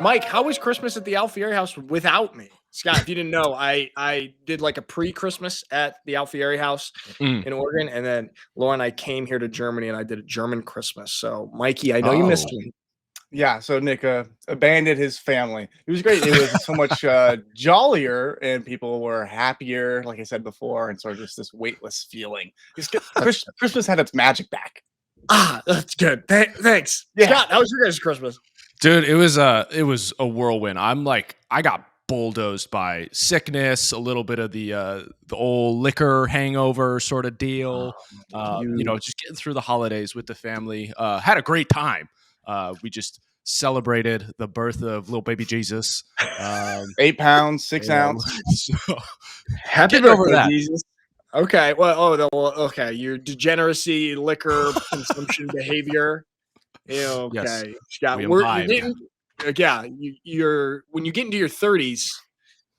Mike, how was Christmas at the Alfieri house without me? Scott, if you didn't know, I did like a pre-Christmas at the Alfieri house in Oregon, and then Laura and I came here to Germany, and I did a German Christmas. So, Mikey, I know you missed me. Yeah, so Nick abandoned his family. It was great. It was so much jollier, and people were happier, like I said before, and sort of just this weightless feeling. Christmas had its magic back. Ah, that's good. Thanks. Yeah. Scott, how was your guys' Christmas? Dude, it was a whirlwind. I got bulldozed by sickness, a little bit of the old liquor hangover sort of deal. Just getting through the holidays with the family. Had a great time. We just celebrated the birth of little baby Jesus. 8 pounds, 6 ounces. So, happy birthday, Jesus. Okay. Okay. Your degeneracy, liquor consumption behavior. Okay. Yes. Scott, you're when you get into your 30s,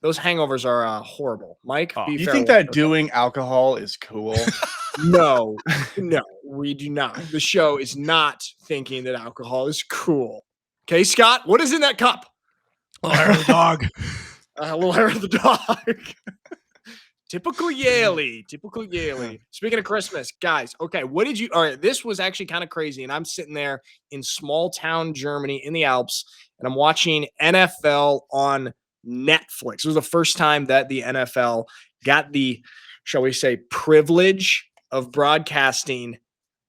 those hangovers are horrible. Mike, you think that doing alcohol is cool? No, we do not. The show is not thinking that alcohol is cool. Okay, Scott, what is in that cup? A little hair of the dog. A little hair of the dog. Typical Yaley. Speaking of Christmas, guys, okay, all right, this was actually kind of crazy, and I'm sitting there in small town Germany in the Alps, and I'm watching NFL on Netflix. It was the first time that the NFL got the, shall we say, privilege of broadcasting,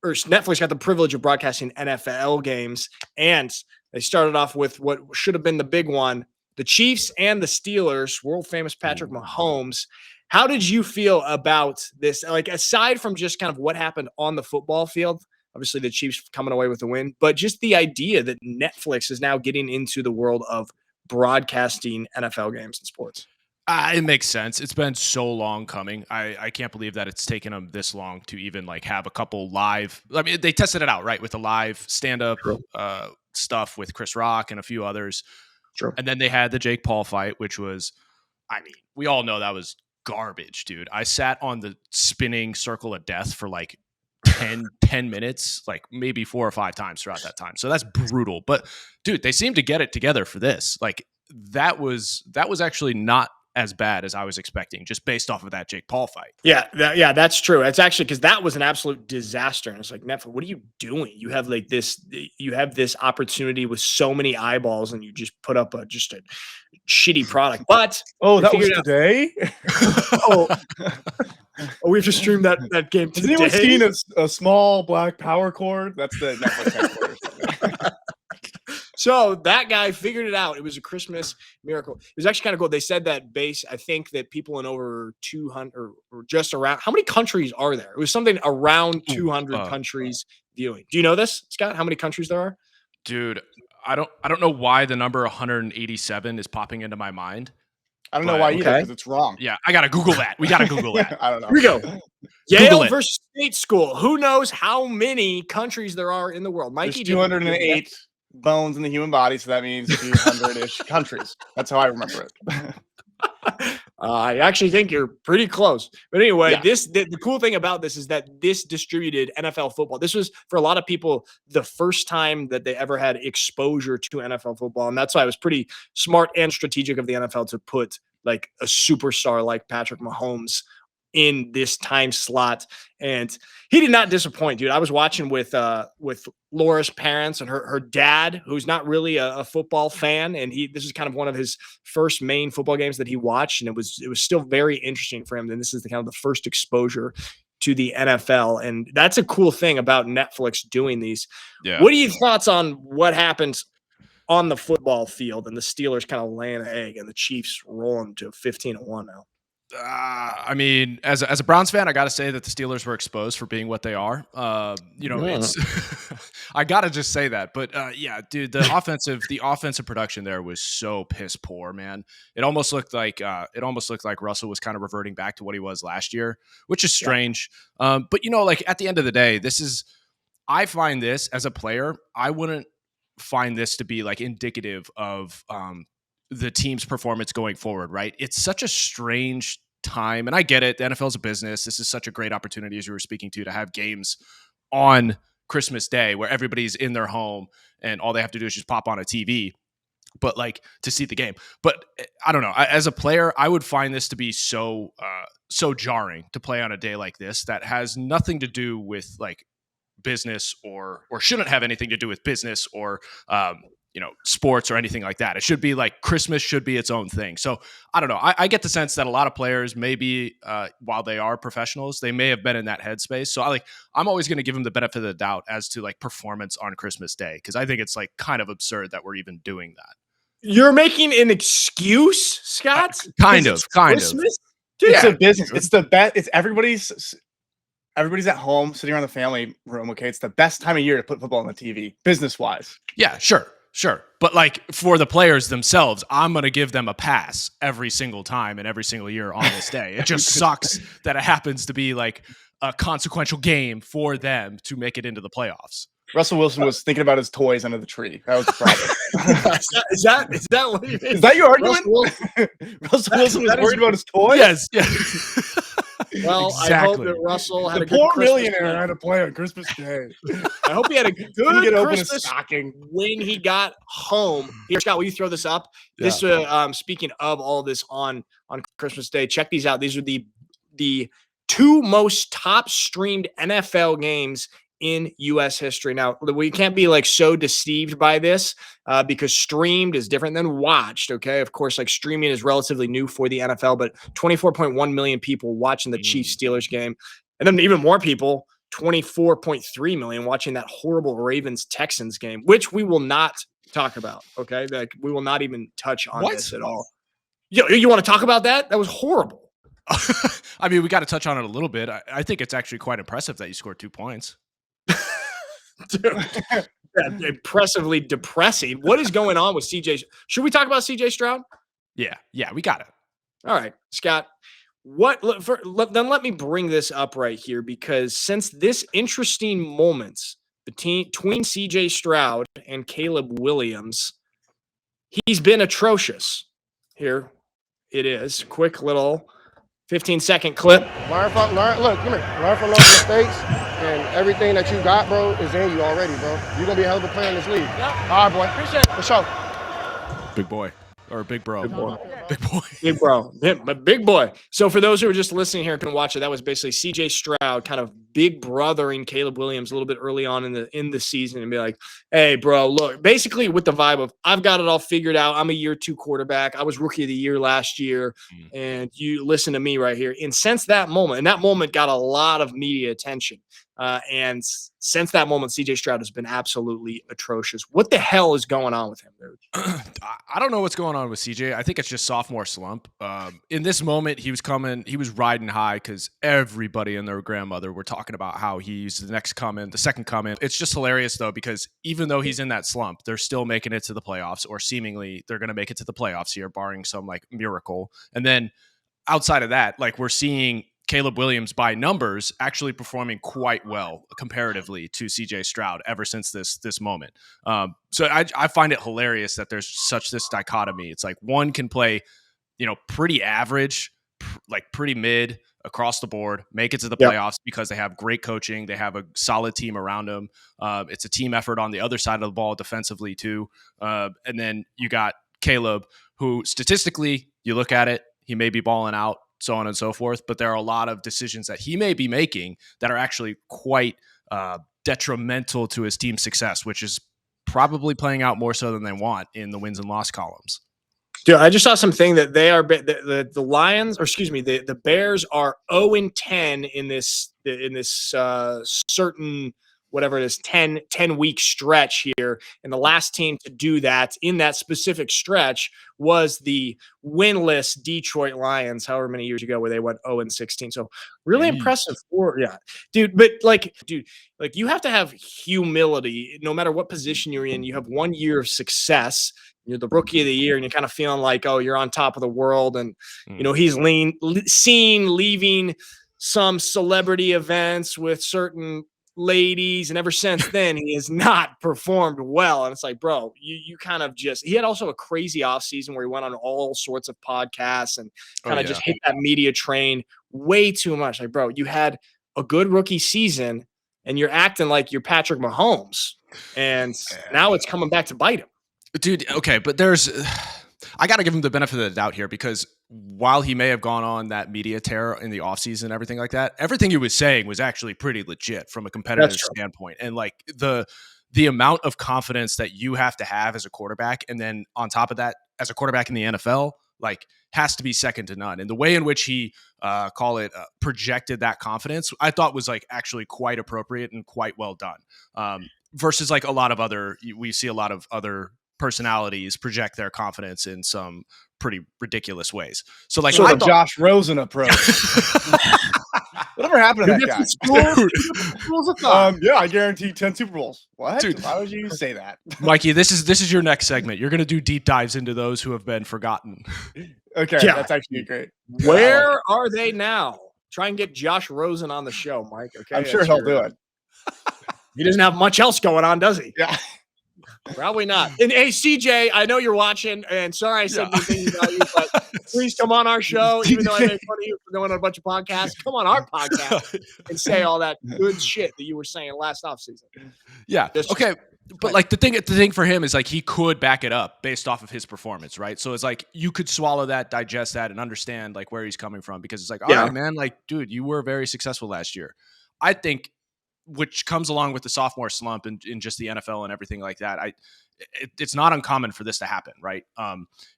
or Netflix got the privilege of broadcasting NFL games, and they started off with what should have been the big one, the Chiefs and the Steelers, world-famous Patrick Mahomes. How did you feel about this? Like, aside from just kind of what happened on the football field, obviously the Chiefs coming away with the win, but just the idea that Netflix is now getting into the world of broadcasting NFL games and sports. It makes sense. It's been so long coming. I can't believe that it's taken them this long to even like have a couple live. I mean, they tested it out, right, with the live stand-up stuff with Chris Rock and a few others. True. And then they had the Jake Paul fight, which was, I mean, we all know that was garbage, dude. I sat on the spinning circle of death for like 10 minutes, like maybe 4 or 5 times throughout that time. So that's brutal. But dude, they seem to get it together for this. Like that was actually not as bad as I was expecting, just based off of that Jake Paul fight. Yeah, that's true. It's actually because that was an absolute disaster. And it's like, Netflix, what are you doing? You have like this, this opportunity with so many eyeballs, and you just put up just a shitty product. But that was today. We have to stream that game today. Has anyone seen a small black power cord? That's the Netflix headquarters. So that guy figured it out. It was a Christmas miracle. It was actually kind of cool. They said that I think that people in over 200 or just around, how many countries are there? It was something around 200 countries viewing. Do you know this, Scott? How many countries there are? Dude, I don't know why the number 187 is popping into my mind. I don't know why either, because it's wrong. Yeah, I got to Google that. We got to Google that. I don't know. Here we go. Yale versus State School. Who knows how many countries there are in the world? Mikey, there's 208 bones in the human body, so that means 200-ish countries. That's how I remember it. I actually think you're pretty close. But anyway, the cool thing about this is that this distributed NFL football. This was, for a lot of people, the first time that they ever had exposure to NFL football. And that's why it was pretty smart and strategic of the NFL to put like a superstar like Patrick Mahomes in this time slot. And he did not disappoint, dude. I was watching with Laura's parents and her dad, who's not really a football fan, and this is kind of one of his first main football games that he watched, and it was still very interesting for him. And this is the kind of the first exposure to the NFL, and that's a cool thing about Netflix doing these. Yeah. What are your thoughts on what happens on the football field and the Steelers kind of laying an egg and the Chiefs rolling to 15-1 now? I mean, as a Browns fan, I got to say that the Steelers were exposed for being what they are. It's I got to just say that. But yeah, dude, the offensive production there was so piss poor, man. It almost looked like Russell was kind of reverting back to what he was last year, which is strange. But like at the end of the day, I find this as a player, I wouldn't find this to be like indicative of the team's performance going forward, right? It's such a strange time, and I get it. The NFL is a business. This is such a great opportunity, as you were speaking to have games on Christmas Day where everybody's in their home and all they have to do is just pop on a TV. but like to see the game. But I don't know. As a player, I would find this to be so jarring to play on a day like this that has nothing to do with like business or shouldn't have anything to do with business or sports or anything like that. It should be like Christmas should be its own thing. So I don't know. I get the sense that a lot of players maybe while they are professionals, they may have been in that headspace. So I'm always going to give them the benefit of the doubt as to like performance on Christmas Day, because I think it's like kind of absurd that we're even doing that. You're making an excuse, Scott? Kind of. Dude, it's a business. It's the best. It's everybody's at home sitting around the family room. Okay, it's the best time of year to put football on the TV, business wise. Yeah, sure. But like for the players themselves, I'm going to give them a pass every single time and every single year on this day. It just sucks that it happens to be like a consequential game for them to make it into the playoffs. Russell Wilson was thinking about his toys under the tree. That was the problem. Is that what you mean? Is that your argument? Russell Wilson was worried about his toys? Yes. Yeah. Well, exactly. I hope that Russell had a good poor Christmas millionaire had to play on Christmas Day. I hope he had a good Christmas stocking when he got home. Here, Scott, will you throw this up? Yeah. This, speaking of all this on Christmas Day, check these out. These are the two most top streamed NFL games in U.S. history. Now, we can't be like so deceived by this because streamed is different than watched. Okay, of course, like streaming is relatively new for the NFL, but 24.1 million people watching the Chiefs Steelers game, and then even more people, 24.3 million watching that horrible Ravens Texans game, which we will not talk about. Okay, like we will not even touch on this at all. You want to talk about that? That was horrible. I mean, we got to touch on it a little bit. I think it's actually quite impressive that you scored 2 points. Dude, impressively depressing. What is going on with CJ? Should we talk about CJ Stroud? Yeah, we got it. All right, Scott. Then let me bring this up right here, because since this interesting moments between CJ Stroud and Caleb Williams, he's been atrocious. Here it is. Quick little 15-second clip. Look, come here. Learn from those mistakes, and everything that you got, bro, is in you already, bro. You're going to be a hell of a player in this league. Yep. All right, boy. Appreciate it. For sure. Big boy. Or big bro. Big boy. Big boy. Big bro. Yeah, big boy. So for those who are just listening here and can watch it, that was basically CJ Stroud kind of big brothering Caleb Williams a little bit early on in the season and be like, hey, bro, look, basically with the vibe of I've got it all figured out. I'm a year 2 quarterback. I was rookie of the year last year. And you listen to me right here. And since that moment, and that moment got a lot of media attention. And since that moment, CJ Stroud has been absolutely atrocious. What the hell is going on with him, dude? I don't know what's going on with CJ. I think it's just sophomore slump. In this moment, he was riding high because everybody and their grandmother were talking about how he's the second coming. It's just hilarious though, because even though he's in that slump, they're still making it to the playoffs, or seemingly they're going to make it to the playoffs here, barring some like miracle. And then outside of that, like we're seeing Caleb Williams by numbers actually performing quite well comparatively to CJ Stroud ever since this moment. So I find it hilarious that there's such this dichotomy. It's like one can play, pretty average, like pretty mid across the board, make it to the playoffs because they have great coaching. They have a solid team around them. It's a team effort on the other side of the ball defensively too. And then you got Caleb, who statistically you look at it, he may be balling out, so on and so forth, but there are a lot of decisions that he may be making that are actually quite detrimental to his team's success, which is probably playing out more so than they want in the wins and loss columns. Dude, I just saw something that they are the Lions, or excuse me, the Bears are 0-10 in this certain whatever it is 10-week stretch here, and the last team to do that in that specific stretch was the winless Detroit Lions, however many years ago, where they went 0-16. So really impressive dude. But like you have to have humility no matter what position you're in. You have 1 year of success. You're the rookie of the year, and you're kind of feeling like, oh, you're on top of the world. And, he's seen leaving some celebrity events with certain ladies. And ever since then, he has not performed well. And it's like, bro, you kind of he had also a crazy offseason where he went on all sorts of podcasts and kind of just hit that media train way too much. Like, bro, you had a good rookie season and you're acting like you're Patrick Mahomes. And now it's coming back to bite him. Dude, okay, but I got to give him the benefit of the doubt here because while he may have gone on that media tear in the offseason and everything like that, everything he was saying was actually pretty legit from a competitive standpoint. And like the amount of confidence that you have to have as a quarterback, and then on top of that, as a quarterback in the NFL, like has to be second to none. And the way in which he projected that confidence, I thought was like actually quite appropriate and quite well done. Versus like we see a lot of other personalities project their confidence in some pretty ridiculous ways. So like sort of Josh Rosen approach. Whatever happened to that guy? Yeah, I guarantee 10 Super Bowls. What? Dude, why would you say that? Mikey, this is your next segment. You're going to do deep dives into those who have been forgotten. Okay, yeah. That's actually great. Where are they now? Try and get Josh Rosen on the show, Mike. Okay, I'm sure he'll do it. He doesn't have much else going on, does he? Yeah. Probably not. And hey, CJ, I know you're watching, and sorry I said anything about you, but please come on our show, even though I made fun of you for going on a bunch of podcasts. Come on our podcast and say all that good shit that you were saying last offseason. Yeah. Okay. But like the thing for him is like he could back it up based off of his performance, right? So it's like you could swallow that, digest that, and understand like where he's coming from because it's like, all right, man, like, dude, you were very successful last year. I think, which comes along with the sophomore slump in just the NFL and everything like that. It's not uncommon for this to happen, right?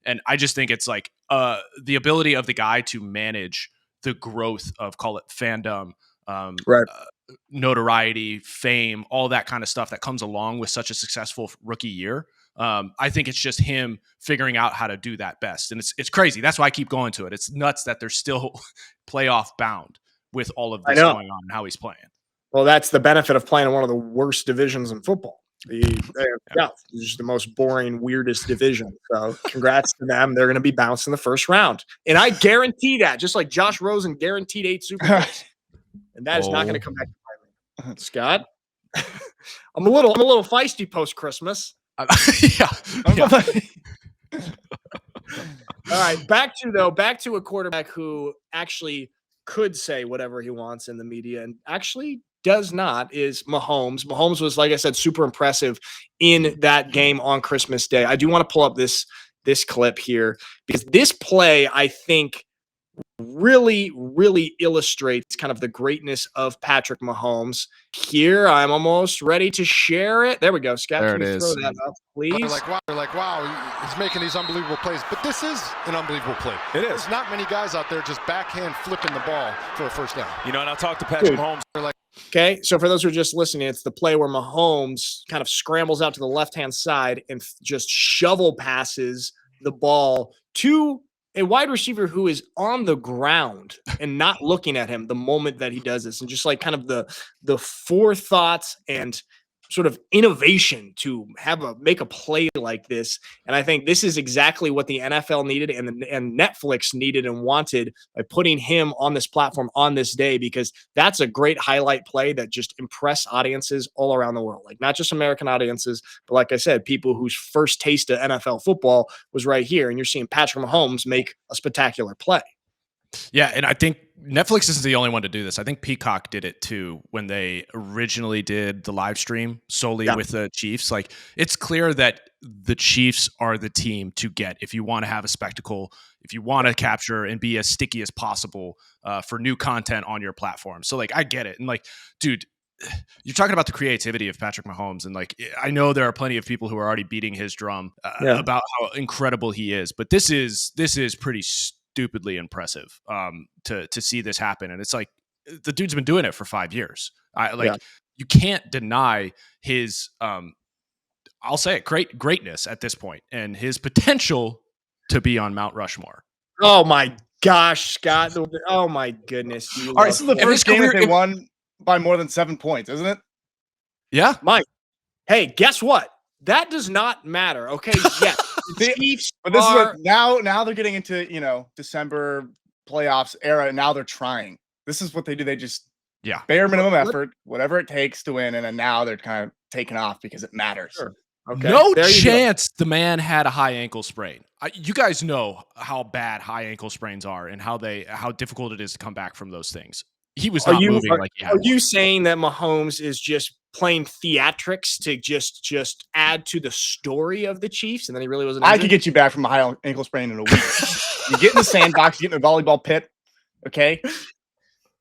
And I just think it's like the ability of the guy to manage the growth of, call it fandom, notoriety, fame, all that kind of stuff that comes along with such a successful rookie year. I think it's just him figuring out how to do that best. And it's crazy. That's why I keep going to it. It's nuts that they're still playoff bound with all of this going on and how he's playing. Well, that's the benefit of playing in one of the worst divisions in football. It's just the most boring, weirdest division. So congrats to them. They're going to be bounced in the first round. And I guarantee that, just like Josh Rosen guaranteed 8 Super Bowls. And that is not going to come back to bite me. Scott, I'm a little feisty post-Christmas. Yeah. All right, back to a quarterback who actually could say whatever he wants in the media and actually does not is Mahomes. Mahomes was, like I said, super impressive in that game on Christmas Day. I do want to pull up this clip here because this play, I think, really, really illustrates kind of the greatness of Patrick Mahomes. Here, I'm almost ready to share it. There we go. Scott, there can you throw that up, please? They're like, wow, he's making these unbelievable plays. But this is an unbelievable play. It is. There's not many guys out there just backhand flipping the ball for a first down. You know, and I'll talk to Patrick Mahomes. They're like, okay, so for those who are just listening, it's the play where Mahomes kind of scrambles out to the left-hand side and just shovel passes the ball to a wide receiver who is on the ground and not looking at him the moment that he does this. And just like kind of the forethought and sort of innovation to make a play like this. And I think this is exactly what the NFL needed and Netflix needed and wanted by putting him on this platform on this day, because that's a great highlight play that just impressed audiences all around the world. Like not just American audiences, but like I said, people whose first taste of NFL football was right here. And you're seeing Patrick Mahomes make a spectacular play. Yeah, and I think Netflix isn't the only one to do this. I think Peacock did it too when they originally did the live stream solely with the Chiefs. Like, it's clear that the Chiefs are the team to get if you want to have a spectacle, if you want to capture and be as sticky as possible for new content on your platform. So, like, I get it. And, like, dude, you're talking about the creativity of Patrick Mahomes. And, like, I know there are plenty of people who are already beating his drum about how incredible he is. But this is pretty stupidly impressive to see this happen. And it's like the dude's been doing it for 5 years. You can't deny his I'll say it, greatness at this point and his potential to be on Mount Rushmore. Oh my gosh, Scott. Oh my goodness. All right, this is the first game that they won by more than 7 points, isn't it? Yeah. Mike, hey, guess what? That does not matter. Okay, yes. The Chiefs but this is what now they're getting into, December playoffs era, and now they're trying. This is what they do. They just bare minimum effort, whatever it takes to win, and then now they're kind of taking off because it matters. Sure. Okay. No chance the man had a high ankle sprain. You guys know how bad high ankle sprains are and how difficult it is to come back from those things. He was not moving like he had. Are you saying that Mahomes is just playing theatrics to just add to the story of the Chiefs, and then he really wasn't. I could get you back from a high ankle sprain in a week. You get in the sandbox, you get in a volleyball pit. Okay.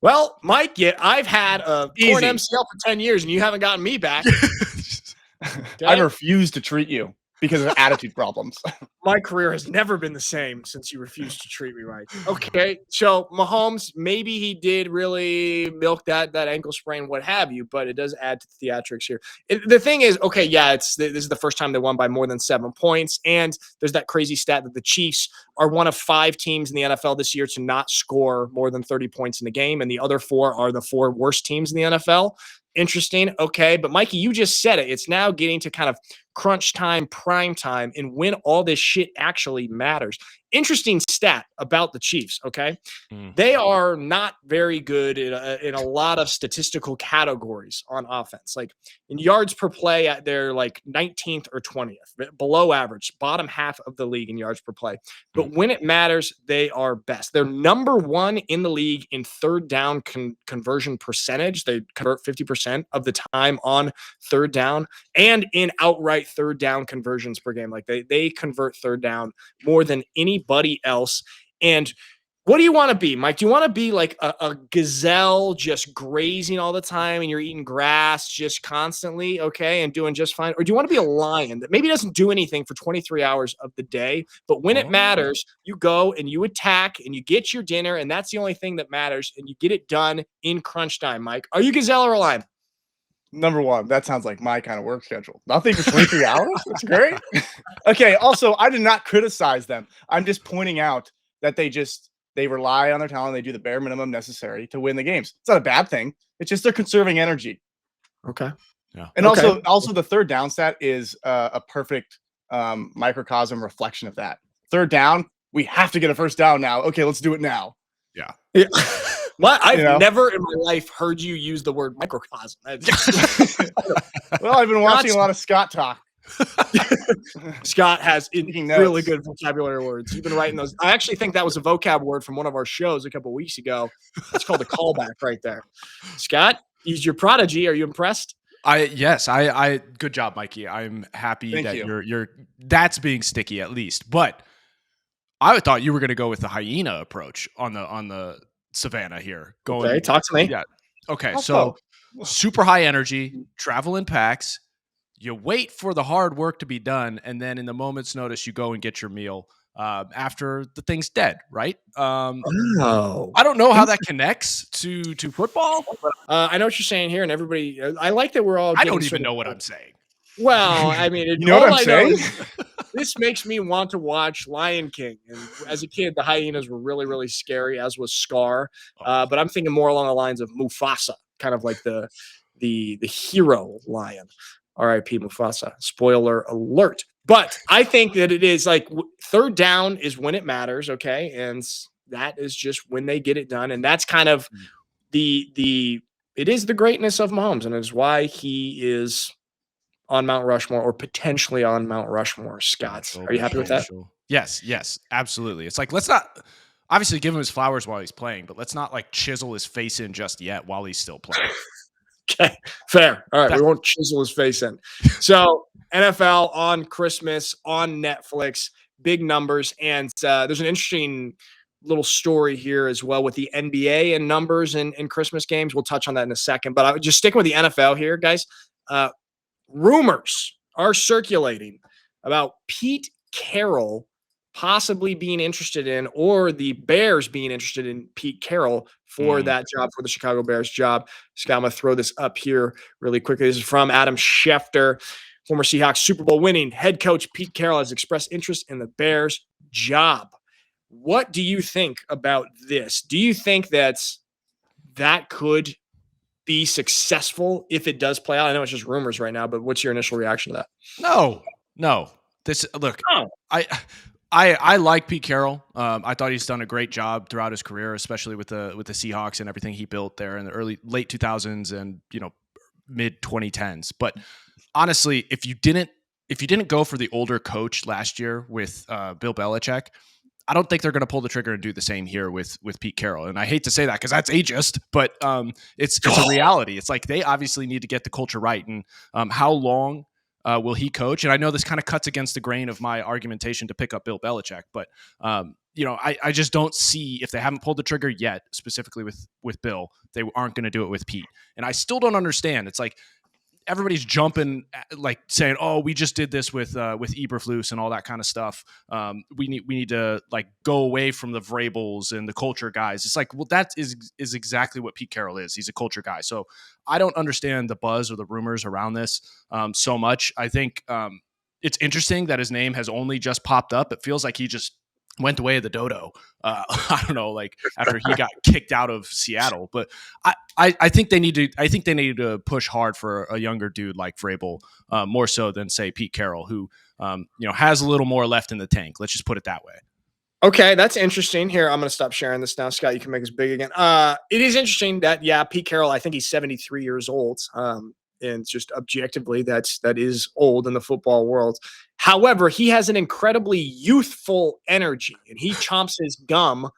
Well, Mike, I've had a torn Easy. MCL for 10 years, and you haven't gotten me back. Okay? I refuse to treat you because of attitude problems. My career has never been the same since you refused to treat me right. Okay, so Mahomes, maybe he did really milk that ankle sprain, what have you, but it does add to the theatrics here. The thing is, okay, yeah, this is the first time they won by more than 7 points, and there's that crazy stat that the Chiefs are one of 5 teams in the NFL this year to not score more than 30 points in a game, and the other 4 are the 4 worst teams in the NFL. Interesting. Okay. But Mikey, you just said it. It's now getting to kind of crunch time, prime time, and when all this shit actually matters. Interesting stat about the Chiefs. Okay. They are not very good in a lot of statistical categories on offense. Like in yards per play, they're like 19th or 20th, below average, bottom half of the league in yards per play. But when it matters, they are best. They're number 1 in the league in third down conversion percentage. They convert 50% of the time on third down, and in outright third down conversions per game. Like they convert third down more than anybody else. And what do you want to be, Mike? Do you want to be like a gazelle just grazing all the time and you're eating grass just constantly, okay, and doing just fine? Or do you want to be a lion that maybe doesn't do anything for 23 hours of the day, but when it matters, you go and you attack and you get your dinner, and that's the only thing that matters, and you get it done in crunch time, Mike? Are you gazelle or a lion? Number 1, that sounds like my kind of work schedule. Nothing for 23 hours? That's great. Okay, also, I did not criticize them. I'm just pointing out that they rely on their talent. They do the bare minimum necessary to win the games. It's not a bad thing. It's just they're conserving energy. Okay. Yeah. And also the third down stat is a perfect microcosm reflection of that. Third down, we have to get a first down now. Okay, let's do it now. Yeah. Well, I've never in my life heard you use the word microcosm. Well, I've been watching a lot of Scott talk. Scott has really good vocabulary words. You've been writing those. I actually think that was a vocab word from one of our shows a couple of weeks ago. It's called a callback right there. Scott, he's your prodigy. Are you impressed? Yes, good job, Mikey. I'm happy that you're that's being sticky at least. But I thought you were going to go with the hyena approach on the Savannah here. Okay, talk to me. Yeah. Okay, so super high energy, travel in packs. You wait for the hard work to be done, and then in the moment's notice, you go and get your meal after the thing's dead, right? I don't know how that connects to football. I know what you're saying here, and everybody. I like that we're all. I don't even know what I'm saying. Well, I mean, you know what I'm saying? This makes me want to watch Lion King. And as a kid, the hyenas were really, really scary, as was Scar. But I'm thinking more along the lines of Mufasa, kind of like the hero lion. R.I.P. Mufasa. Spoiler alert. But I think that it is like third down is when it matters, okay? And that is just when they get it done. And that's kind of it is the greatness of Mahomes, and it's why he is on Mount Rushmore, or potentially on Mount Rushmore. Scott, are you happy with that? Yes, absolutely. It's like, let's not obviously give him his flowers while he's playing, but let's not like chisel his face in just yet while he's still playing. Okay, fair. All right, we won't chisel his face in. So NFL on Christmas on Netflix, big numbers, and there's an interesting little story here as well with the NBA and numbers in Christmas games. We'll touch on that in a second, but I would just sticking with the NFL here, guys. Rumors are circulating about Pete Carroll possibly being interested in, or the Bears being interested in Pete Carroll for that job, for the Chicago Bears job. Scott, I'm going to throw this up here really quickly. This is from Adam Schefter. Former Seahawks Super Bowl winning head coach Pete Carroll has expressed interest in the Bears job. What do you think about this? Do you think that could be successful if it does play out? I know it's just rumors right now, but what's your initial reaction to that? No. I like Pete Carroll. I thought he's done a great job throughout his career, especially with the Seahawks and everything he built there in the late 2000s and mid 2010s. But honestly, if you didn't go for the older coach last year with Bill Belichick, I don't think they're going to pull the trigger and do the same here with Pete Carroll. And I hate to say that because that's ageist, but it's a reality. It's like they obviously need to get the culture right. And how long will he coach? And I know this kind of cuts against the grain of my argumentation to pick up Bill Belichick, but I just don't see, if they haven't pulled the trigger yet, specifically with Bill, they aren't going to do it with Pete. And I still don't understand. It's like everybody's jumping, like saying, "Oh, we just did this with Eberflus and all that kind of stuff. We need to like go away from the Vrabels and the culture guys." It's like, well, that is exactly what Pete Carroll is. He's a culture guy. So I don't understand the buzz or the rumors around this so much. I think it's interesting that his name has only just popped up. It feels like he just went the way of the dodo. I don't know, like after he got kicked out of Seattle. But I think they need to push hard for a younger dude like Vrabel, more so than say Pete Carroll, who has a little more left in the tank. Let's just put it that way. Okay, that's interesting. Here, I'm going to stop sharing this now. Scott, you can make us big again. It is interesting that, Pete Carroll, I think he's 73 years old. And just objectively, that is old in the football world. However, he has an incredibly youthful energy, and he chomps his gum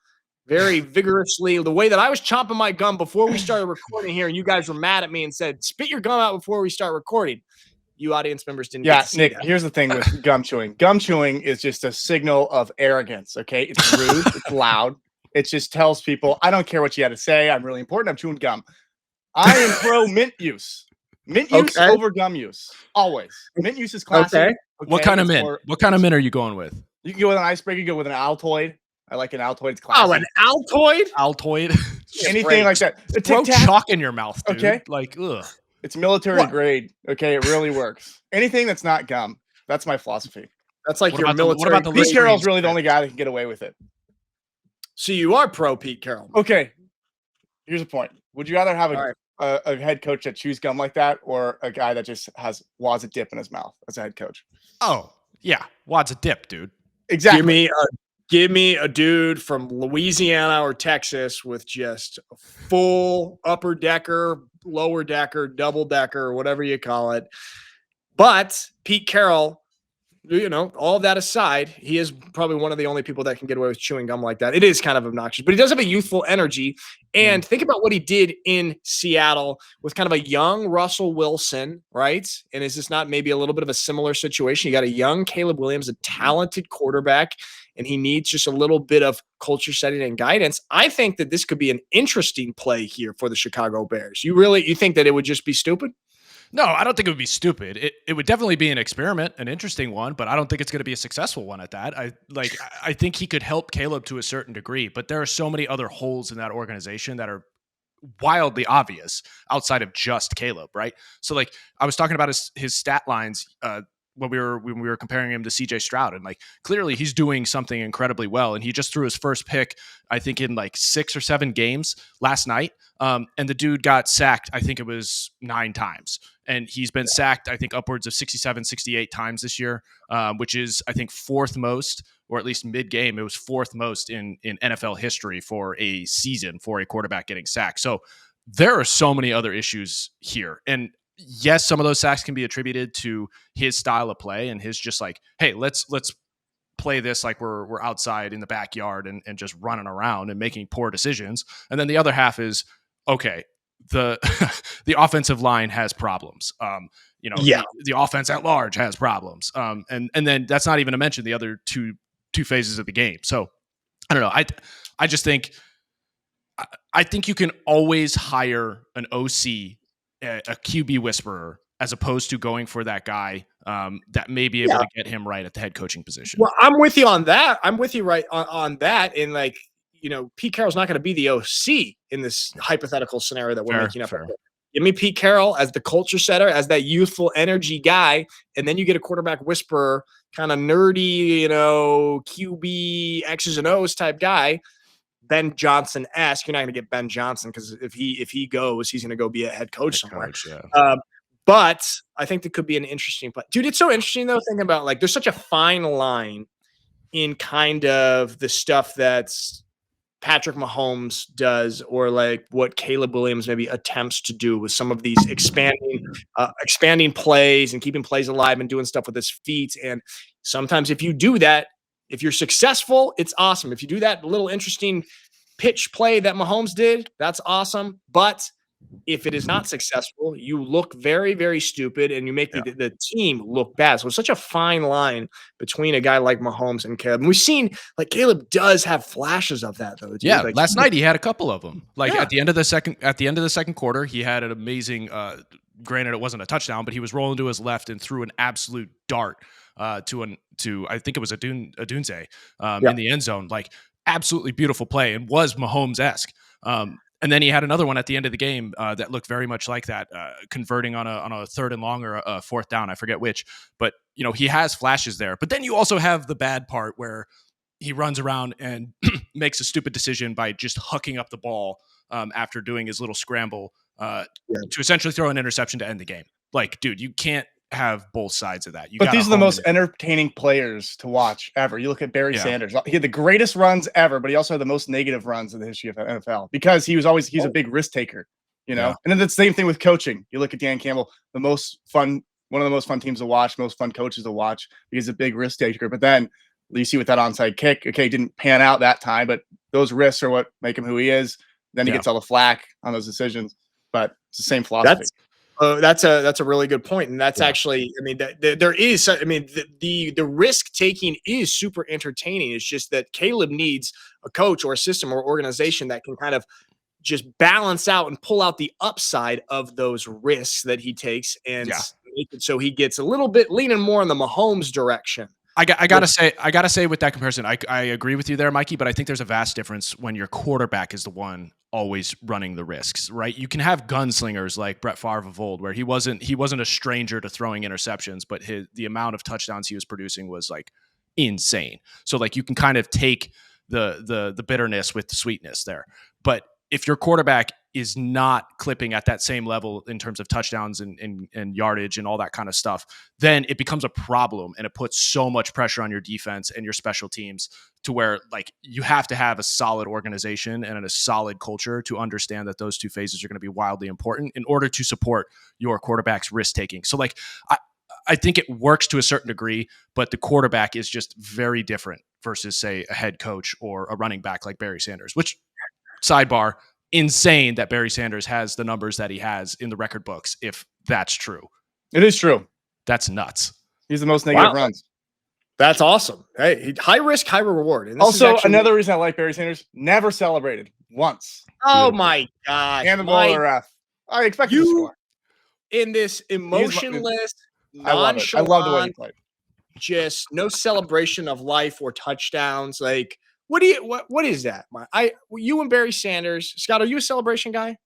very vigorously. The way that I was chomping my gum before we started recording here, and you guys were mad at me and said, "Spit your gum out before we start recording." You audience members didn't get to see Nick, that. here's the thing with gum chewing. Gum chewing is just a signal of arrogance, okay? It's rude, it's loud. It just tells people, I don't care what you had to say. I'm really important. I'm chewing gum. I am pro mint use. Mint use over gum use. Always. Mint use is classic. Okay. What kind of mint? What kind of mint are you going with? You can go with an icebreaker. You can go with an Altoid. I like an Altoid. It's classic. Oh, an Altoid? Altoid? Anything like that. Throw chalk in your mouth, dude. Okay. Like, ugh. It's military grade. Okay. It really works. Anything that's not gum. That's my philosophy. That's like your military. What about Pete Carroll's really the only guy that can get away with it. So you are pro Pete Carroll. Okay. Here's a point. Would you rather have a head coach that chews gum like that, or a guy that just has wads of dip in his mouth as a head coach? Oh, yeah. Wads of dip, dude. Exactly. Give me a dude from Louisiana or Texas with just a full upper decker, lower decker, double decker, whatever you call it. But Pete Carroll, all of that aside, he is probably one of the only people that can get away with chewing gum like that. It is kind of obnoxious, but he does have a youthful energy. And think about what he did in Seattle with kind of a young Russell Wilson, right? And is this not maybe a little bit of a similar situation? You got a young Caleb Williams, a talented quarterback, and he needs just a little bit of culture setting and guidance. I think that this could be an interesting play here for the Chicago Bears. You think that it would just be stupid? No, I don't think it would be stupid. It would definitely be an experiment, an interesting one, but I don't think it's going to be a successful one at that. I think he could help Caleb to a certain degree, but there are so many other holes in that organization that are wildly obvious outside of just Caleb, right? So like I was talking about his stat lines when we were comparing him to CJ Stroud, and like clearly he's doing something incredibly well, and he just threw his first pick I think in like 6 or 7 games last night, and the dude got sacked I think it was 9 times, and he's been sacked I think upwards of 67 68 times this year, which is I think 4th most, or at least mid-game it was 4th most in NFL history for a season for a quarterback getting sacked. So there are so many other issues here, and yes, some of those sacks can be attributed to his style of play and his just like, hey, let's play this like we're outside in the backyard and just running around and making poor decisions. And then the other half is, okay, the offensive line has problems. The offense at large has problems. And then that's not even to mention the other two phases of the game. So I don't know. I just think you can always hire an OC, a QB whisperer, as opposed to going for that guy that may be able to get him right at the head coaching position. Well, I'm with you on that. I'm with you right on that. And like, Pete Carroll's not going to be the OC in this hypothetical scenario that we're making up. Give me Pete Carroll as the culture setter, as that youthful energy guy, and then you get a quarterback whisperer, kind of nerdy, QB X's and O's type guy. Ben Johnson-esque. You're not going to get Ben Johnson because if he goes, he's going to go be a head coach somewhere. But I think that could be an interesting play. Dude, it's so interesting, though, thinking about, like, there's such a fine line in kind of the stuff that's Patrick Mahomes does, or like what Caleb Williams maybe attempts to do with some of these expanding plays and keeping plays alive and doing stuff with his feet. And sometimes if you do that, If you're successful, it's awesome. If you do that little interesting pitch play that Mahomes did, that's awesome. But if it is not successful, you look very, very stupid and you make the team look bad. So it's such a fine line between a guy like Mahomes and Caleb. And we've seen like Caleb does have flashes of that though. Dude. Yeah, like, last night he had a couple of them. Like at the end of the second quarter, he had an amazing granted it wasn't a touchdown, but he was rolling to his left and threw an absolute dart to I think it was Adunze in the end zone. Like absolutely beautiful play and was Mahomes-esque. And then he had another one at the end of the game that looked very much like that, converting on a third and long or a fourth down. I forget which, but he has flashes there. But then you also have the bad part where he runs around and makes a stupid decision by just hucking up the ball after doing his little scramble to essentially throw an interception to end the game. Like, dude, you can't have both sides of that. But these are the most entertaining players to watch ever. You look at Barry Sanders. He had the greatest runs ever, but he also had the most negative runs in the history of NFL because he's a big risk taker, And then the same thing with coaching. You look at Dan Campbell, one of the most fun teams to watch, most fun coaches to watch because he's a big risk taker. But then you see with that onside kick, okay, didn't pan out that time, but those risks are what make him who he is. Then he gets all the flack on those decisions, but it's the same philosophy. That's a really good point, and that's actually, I mean, there is, I mean, the risk taking is super entertaining. It's just that Caleb needs a coach or a system or organization that can kind of just balance out and pull out the upside of those risks that he takes, and make it so he gets a little bit leaning more in the Mahomes direction. I gotta say with that comparison, I agree with you there, Mikey, but I think there's a vast difference when your quarterback is the one always running the risks, right? You can have gunslingers like Brett Favre of old, where he wasn't a stranger to throwing interceptions, but the amount of touchdowns he was producing was like insane. So like you can kind of take the bitterness with the sweetness there. But if your quarterback is not clipping at that same level in terms of touchdowns and yardage and all that kind of stuff, then it becomes a problem and it puts so much pressure on your defense and your special teams to where like you have to have a solid organization and a solid culture to understand that those two phases are going to be wildly important in order to support your quarterback's risk taking. So like I think it works to a certain degree, but the quarterback is just very different versus say a head coach or a running back like Barry Sanders, which sidebar, insane that Barry Sanders has the numbers that he has in the record books. If that's true, it is true. That's nuts. He's the most negative runs. That's awesome. Hey, high risk, high reward. And also, another reason I like Barry Sanders, never celebrated once. Oh my gosh. And the ball or F. I expect you to score. In this emotionless, nonchalant, I love the way he played. Just no celebration of life or touchdowns. Like, what is that? You and Barry Sanders, Scott, are you a celebration guy?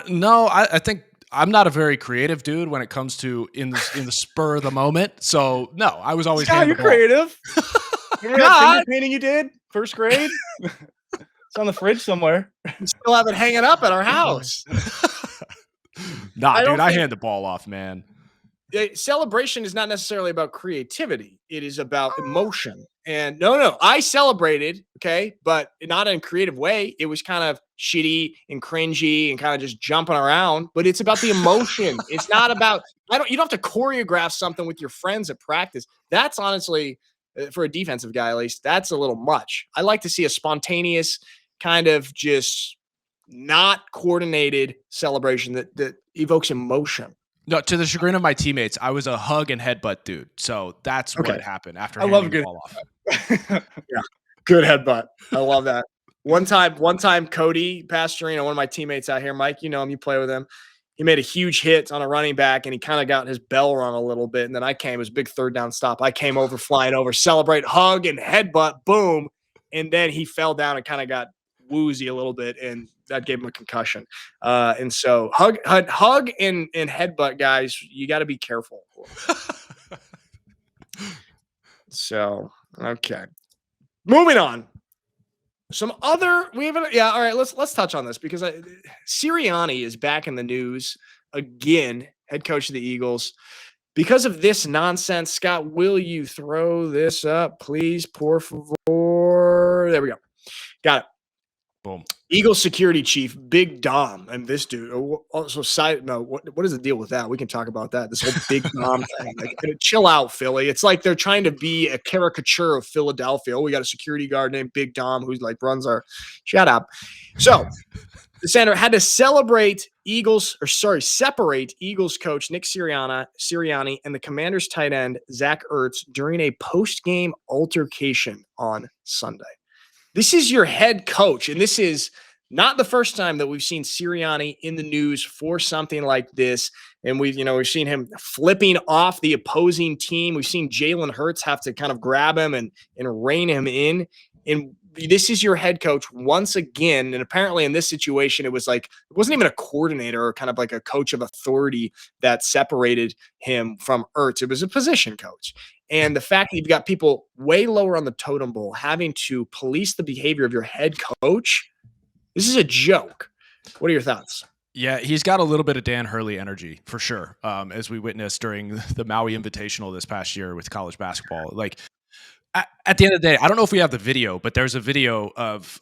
No, I think I'm not a very creative dude when it comes to in the spur of the moment. So no, I was always you're creative. Remember that finger painting you did first grade? It's on the fridge somewhere. We still have it hanging up at our house. Dude, I hand the ball off, man. Celebration is not necessarily about creativity. It is about emotion. And no, I celebrated, okay, but not in a creative way. It was kind of shitty and cringy and kind of just jumping around, but it's about the emotion. It's not about, you don't have to choreograph something with your friends at practice. That's honestly, for a defensive guy at least, that's a little much. I like to see a spontaneous kind of just not coordinated celebration that evokes emotion. No, to the chagrin of my teammates, I was a hug and headbutt dude. So that's what happened after I love the ball off. Yeah, good headbutt. I love that. One time, Cody Pastorino, one of my teammates out here, Mike, you know him, you play with him. He made a huge hit on a running back, and he kind of got his bell rung a little bit. And then it was a big third down stop. I came over, flying over, celebrate, hug, and headbutt, boom. And then he fell down and kind of got woozy a little bit, and that gave him a concussion. And so hug and headbutt, guys, you got to be careful. So, okay. Moving on. All right, let's touch on this because Sirianni is back in the news again, head coach of the Eagles. Because of this nonsense, Scott, will you throw this up, please? Por favor. There we go. Got it. Boom. Eagles security chief, Big Dom, and this dude. Also, side note, what is the deal with that? We can talk about that. This whole Big Dom thing. Like, chill out, Philly. It's like they're trying to be a caricature of Philadelphia. Oh, we got a security guard named Big Dom who's like runs our. Shut up. So, the center had to separate Eagles coach Nick Sirianni and the Commanders tight end Zach Ertz during a post-game altercation on Sunday. This is your head coach, and this is not the first time that we've seen Sirianni in the news for something like this. And we've seen him flipping off the opposing team. We've seen Jalen Hurts have to kind of grab him and rein him in. And this is your head coach once again. And apparently in this situation, it wasn't even a coordinator or kind of like a coach of authority that separated him from Ertz. It was a position coach. And the fact that you've got people way lower on the totem pole having to police the behavior of your head coach, this is a joke. What are your thoughts? Yeah, he's got a little bit of Dan Hurley energy for sure, as we witnessed during the Maui Invitational this past year with college basketball. Like, at the end of the day, I don't know if we have the video, but there's a video of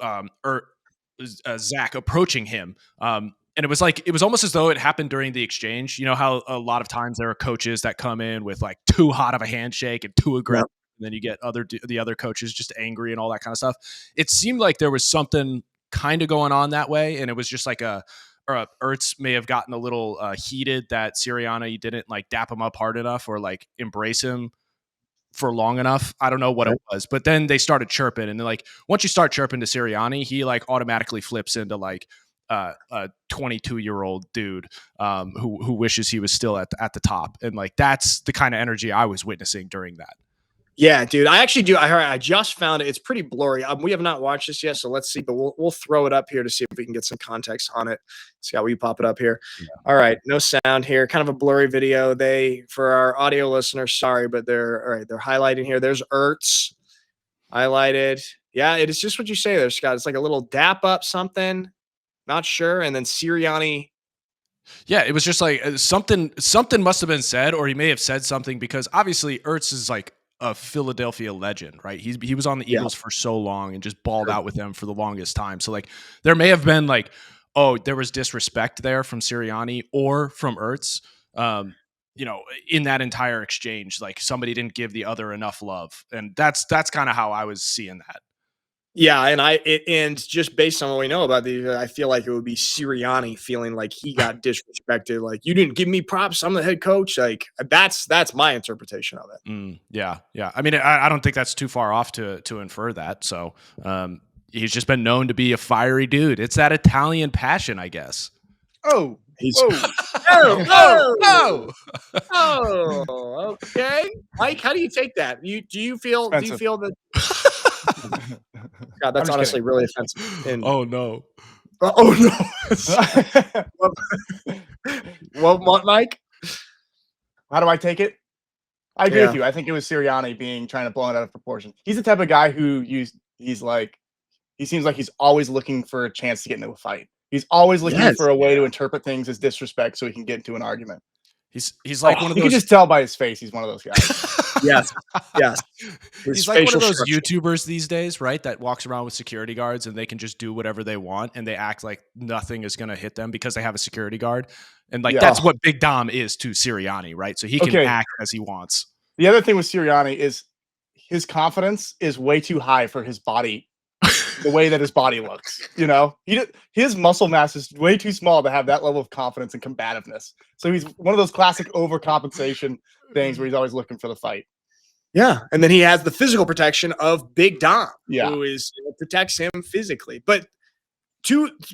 Zach approaching him. And it was almost as though it happened during the exchange. You know how a lot of times there are coaches that come in with like too hot of a handshake and too aggressive, and then you get the other coaches just angry and all that kind of stuff. It seemed like there was something kind of going on that way, and it was just like Ertz may have gotten a little heated that Sirianni didn't like dap him up hard enough or like embrace him for long enough. I don't know what it was, but then they started chirping, and then like once you start chirping to Sirianni, he like automatically flips into like a 22-year-old dude who wishes he was still at the top, and like that's the kind of energy I was witnessing during that. Yeah, dude. I actually do. I just found it. It's pretty blurry. We have not watched this yet, so let's see. But we'll throw it up here to see if we can get some context on it. Scott, will you pop it up here? Yeah. All right, no sound here. Kind of a blurry video. For our audio listeners, sorry, but they're highlighting here. There's Ertz highlighted. Yeah, it is just what you say there, Scott. It's like a little dap up something. Not sure. And then Sirianni. Yeah, it was just like something must have been said, or he may have said something, because obviously Ertz is like a Philadelphia legend, right? He was on the Eagles for so long and just balled out with them for the longest time. So like there may have been like, oh, there was disrespect there from Sirianni or from Ertz, in that entire exchange. Like somebody didn't give the other enough love, and that's kind of how I was seeing that. Yeah, and just based on what we know about I feel like it would be Sirianni feeling like he got disrespected. Like, you didn't give me props. I'm the head coach. Like, that's my interpretation of it. Yeah. I mean, I don't think that's too far off to infer that. So he's just been known to be a fiery dude. It's that Italian passion, I guess. Oh, okay. Mike, how do you take that? Do you feel that? God, that's honestly kidding. Really offensive. Oh no! What, Mike? How do I take it? I agree with you. I think it was Sirianni trying to blow it out of proportion. He's the type of guy who he seems like he's always looking for a chance to get into a fight. He's always looking for a way to interpret things as disrespect so he can get into an argument. He's like one of those. You can just tell by his face he's one of those guys. Yes. He's like one of those YouTubers these days, right? That walks around with security guards and they can just do whatever they want, and they act like nothing is going to hit them because they have a security guard. And like that's what Big Dom is to Sirianni, right? So he can act as he wants. The other thing with Sirianni is his confidence is way too high for his body. The way that his body looks, his muscle mass is way too small to have that level of confidence and combativeness. So he's one of those classic overcompensation things where he's always looking for the fight. Yeah, and then he has the physical protection of Big Dom, who protects him physically. But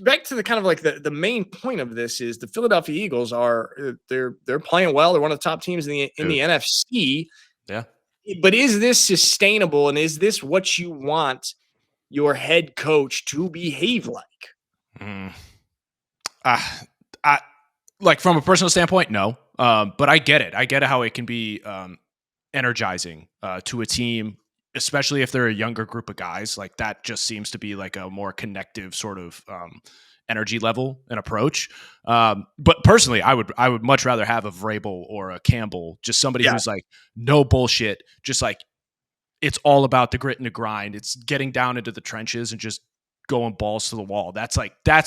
back to the kind of like the main point of this is the Philadelphia Eagles they're playing well. They're one of the top teams in the NFC. Yeah, but is this sustainable, and is this what you want your head coach to behave like? Like from a personal standpoint, no. But I get it. I get how it can be energizing to a team, especially if they're a younger group of guys. Like that just seems to be like a more connective sort of energy level and approach. But personally, I would much rather have a Vrabel or a Campbell, just somebody who's like no bullshit, just like it's all about the grit and the grind. It's getting down into the trenches and just going balls to the wall. That's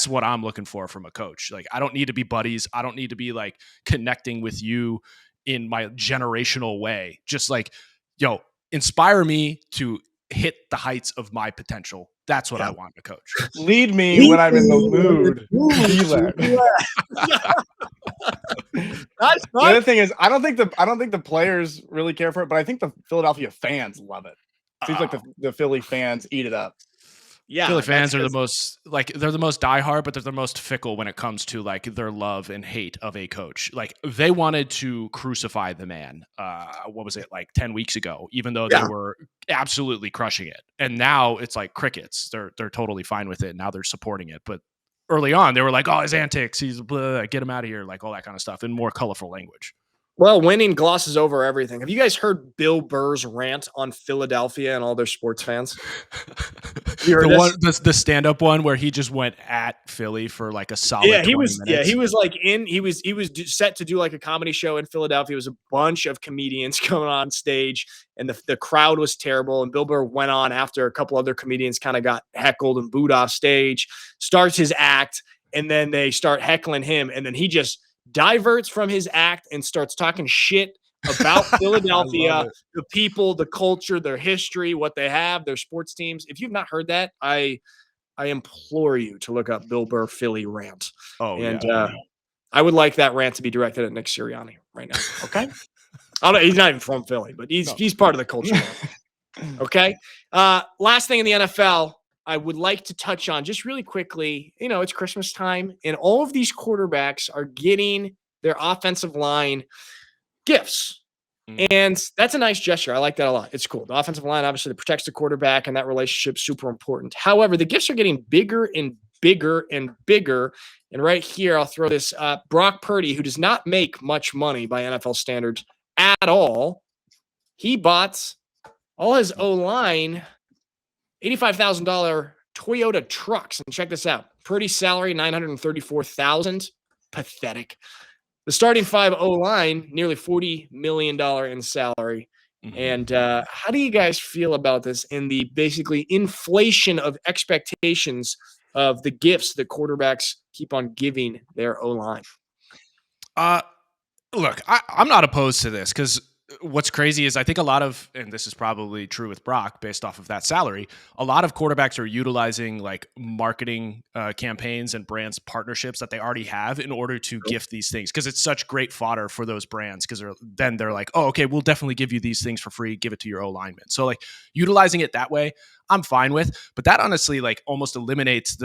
what I'm looking for from a coach. Like, I don't need to be buddies. I don't need to be like connecting with you in my generational way. Just like, yo, inspire me to hit the heights of my potential. That's what I want in a coach. Lead me when I'm in the mood. Be led. That's The other thing is, I don't think the players really care for it, but I think the Philadelphia fans love it. Seems like the Philly fans eat it up. Yeah, Philly fans are the most they're the most diehard, but they're the most fickle when it comes to like their love and hate of a coach. Like, they wanted to crucify the man. What was it, like 10 weeks ago? Even though they were absolutely crushing it, and now it's like crickets. They're totally fine with it. Now they're supporting it, but early on they were like, "Oh, his antics, he's blah, get him out of here," like all that kind of stuff in more colorful language. Well, winning glosses over everything. Have you guys heard Bill Burr's rant on Philadelphia and all their sports fans? You heard the stand-up one where he just went at Philly for like a solid 20 minutes. He was like he was set to do like a comedy show in Philadelphia. It was a bunch of comedians coming on stage, and the crowd was terrible. And Bill Burr went on after a couple other comedians kind of got heckled and booed off stage, starts his act, and then they start heckling him, and then he just diverts from his act and starts talking shit about Philadelphia, the people, the culture, their history, what they have, their sports teams. If you've not heard that, I implore you to look up Bill Burr Philly rant. I would like that rant to be directed at Nick Sirianni right now. Okay. He's not even from Philly, but he's part of the culture. Okay. Last thing in the NFL, I would like to touch on just really quickly. You know, it's Christmas time, and all of these quarterbacks are getting their offensive line gifts. And that's a nice gesture. I like that a lot. It's cool. The offensive line, obviously, protects the quarterback, and that relationship's super important. However, the gifts are getting bigger and bigger and bigger. And right here, I'll throw this up. Brock Purdy, who does not make much money by NFL standards at all, he bought all his O-line $85,000 Toyota trucks. And check this out. Purdy salary, $934,000. Pathetic. The starting 5 O-line, nearly $40 million in salary. And how do you guys feel about this and the basically inflation of expectations of the gifts that quarterbacks keep on giving their O-line? Look, I'm not opposed to this because what's crazy is I think a lot of, and this is probably true with Brock based off of that salary, a lot of quarterbacks are utilizing like marketing campaigns and brands partnerships that they already have in order to gift these things because it's such great fodder for those brands because they're like, oh, okay, we'll definitely give you these things for free, give it to your O-lineman. So like utilizing it that way, I'm fine with, but that honestly like almost eliminates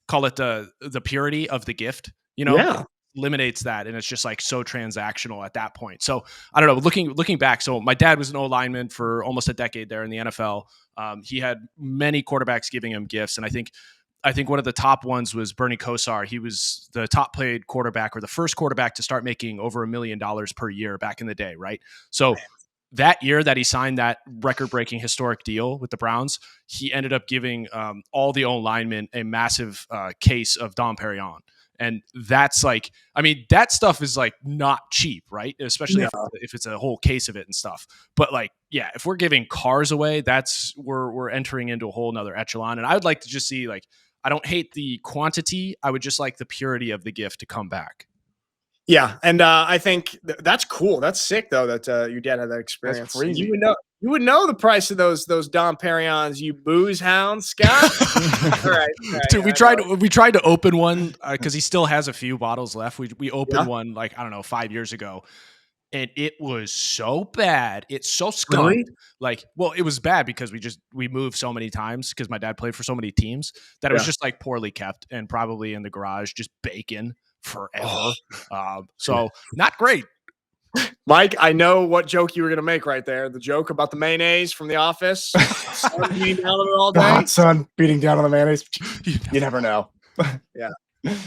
call it the purity of the gift, you know? Yeah. Eliminates that, and it's just like so transactional at that point. So I don't know, looking back, so my dad was an O-lineman for almost a decade there in the NFL. He had many quarterbacks giving him gifts, and I think one of the top ones was Bernie Kosar. He was the top paid quarterback or the first quarterback to start making over $1 million per year back in the day, right? So that year that he signed that record-breaking historic deal with the Browns, he ended up giving all the O-linemen a massive case of Dom Perignon. And that's like, I mean, that stuff is like not cheap, right? Especially if it's a whole case of it and stuff. But like, yeah, if we're giving cars away, we're entering into a whole nother echelon. And I would like to just see, like, I don't hate the quantity. I would just like the purity of the gift to come back. Yeah, and I think that's cool. That's sick, though, that your dad had that experience. That's crazy. You would know the price of those Dom Perignons, you booze hound, Scott. All right. Dude, we tried to open one because he still has a few bottles left. We opened one like, I don't know, 5 years ago, and it was so bad. It's so skunked. Really? Like, well, it was bad because we moved so many times because my dad played for so many teams that it was just like poorly kept and probably in the garage just baking forever. So not great. Mike, I know what joke you were going to make right there. The joke about the mayonnaise from The Office. Sun beating down on it all The day. hot sun beating down on the mayonnaise. You never know. Yeah.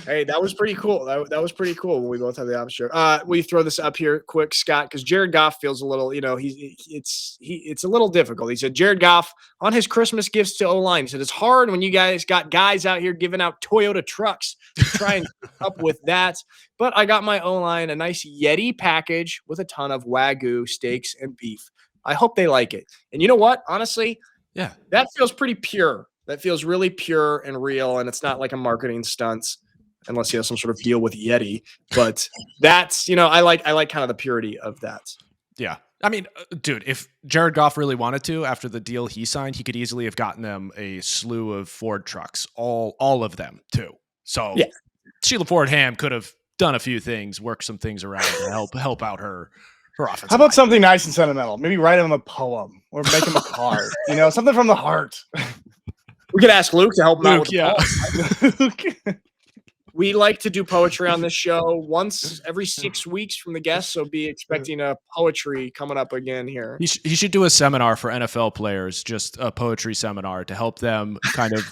Hey, that was pretty cool. That was pretty cool when we both had the opposite. We throw this up here quick, Scott, because Jared Goff feels a little, it's a little difficult. He said Jared Goff on his Christmas gifts to O-line. He said it's hard when you guys got guys out here giving out Toyota trucks to try and keep up with that. But I got my O-line a nice Yeti package with a ton of Wagyu steaks and beef. I hope they like it. And you know what? Honestly, yeah, that feels pretty pure. that feels really pure and real, and it's not like a marketing stunt, unless you have some sort of deal with Yeti. But that's, I like kind of the purity of that. Yeah. I mean, dude, if Jared Goff really wanted to, after the deal he signed, he could easily have gotten them a slew of Ford trucks, all of them too. So yeah. Sheila Ford Ham could have done a few things, worked some things around to help out her offense. How about something nice and sentimental? Maybe write him a poem or make him a card. Something from the heart. We could ask Luke to help him out with the poem. We like to do poetry on this show once every 6 weeks from the guests, so be expecting a poetry coming up again here. He should do a seminar for NFL players, just a poetry seminar to help them kind of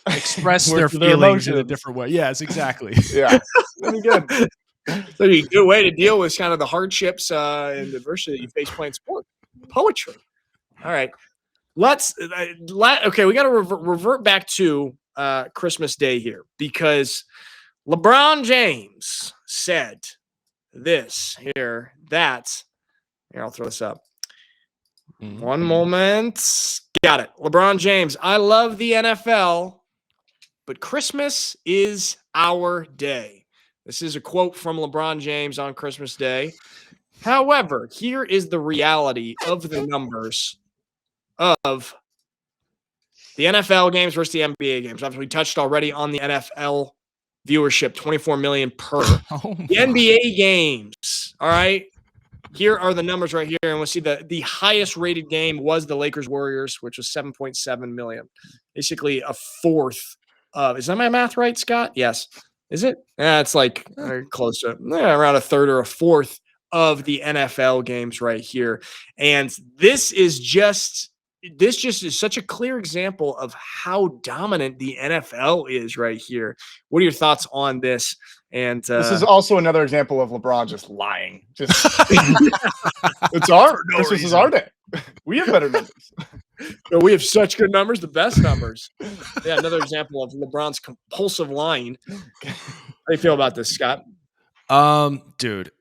express their feelings in a different way. Yes, exactly. Yeah, that'd be good. So a good way to deal with kind of the hardships and adversity that you face playing sport. Poetry. All right. Okay, we got to revert back to Christmas Day here, because LeBron James said this here, I'll throw this up. One moment. Got it. LeBron James, I love the NFL, but Christmas is our day. This is a quote from LeBron James on Christmas Day. However, here is the reality of the numbers of the NFL games versus the NBA games. Obviously, we touched already on the NFL viewership, 24 million per. The NBA games, all right? Here are the numbers right here, and we'll see the highest rated game was the Lakers-Warriors, which was 7.7 million. Basically a fourth of – is that my math right, Scott? Yes. Is it? Yeah, it's like close to around a third or a fourth of the NFL games right here. And this just is such a clear example of how dominant the NFL is right here. What are your thoughts on this? And this is also another example of LeBron just lying. It's Christmas is our day. We have better numbers. No, we have such good numbers, the best numbers. Yeah, another example of LeBron's compulsive lying. How do you feel about this, Scott? Dude,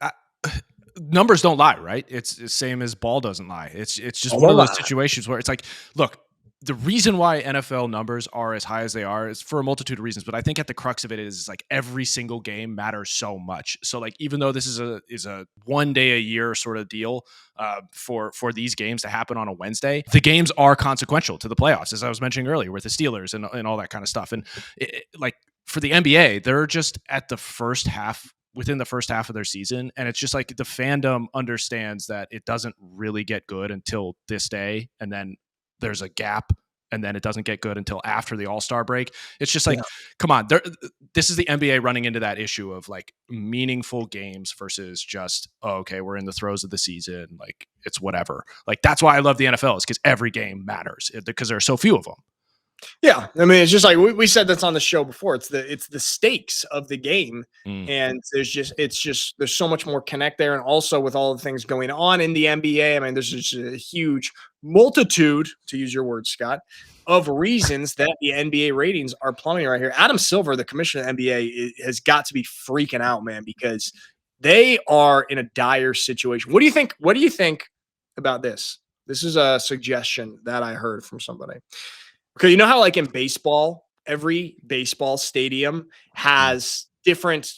numbers don't lie, right? It's the same as ball doesn't lie. It's just one of those situations where it's like, look, the reason why NFL numbers are as high as they are is for a multitude of reasons, but I think at the crux of it is like every single game matters so much. So like, even though this is a 1 day a year sort of deal for these games to happen on a Wednesday, the games are consequential to the playoffs, as I was mentioning earlier with the Steelers and all that kind of stuff. And like for the NBA, they're just at the first half, within the first half of their season. And it's just like the fandom understands that it doesn't really get good until this day. And then there's a gap, and then it doesn't get good until after the All-Star break. It's just like, come on, this is the NBA running into that issue of like meaningful games versus just, okay, we're in the throes of the season. Like it's whatever. Like that's why I love the NFL, is because every game matters because there are so few of them. Yeah, I mean, it's just like we said that's on the show before. It's the stakes of the game, and there's so much more connect there, and also with all the things going on in the NBA. I mean, there's just a huge multitude, to use your words, Scott, of reasons that the NBA ratings are plummeting right here. Adam Silver, the commissioner of the NBA, has got to be freaking out, man, because they are in a dire situation. What do you think? What do you think about this? This is a suggestion that I heard from somebody. Okay, you know how like in baseball, every baseball stadium has different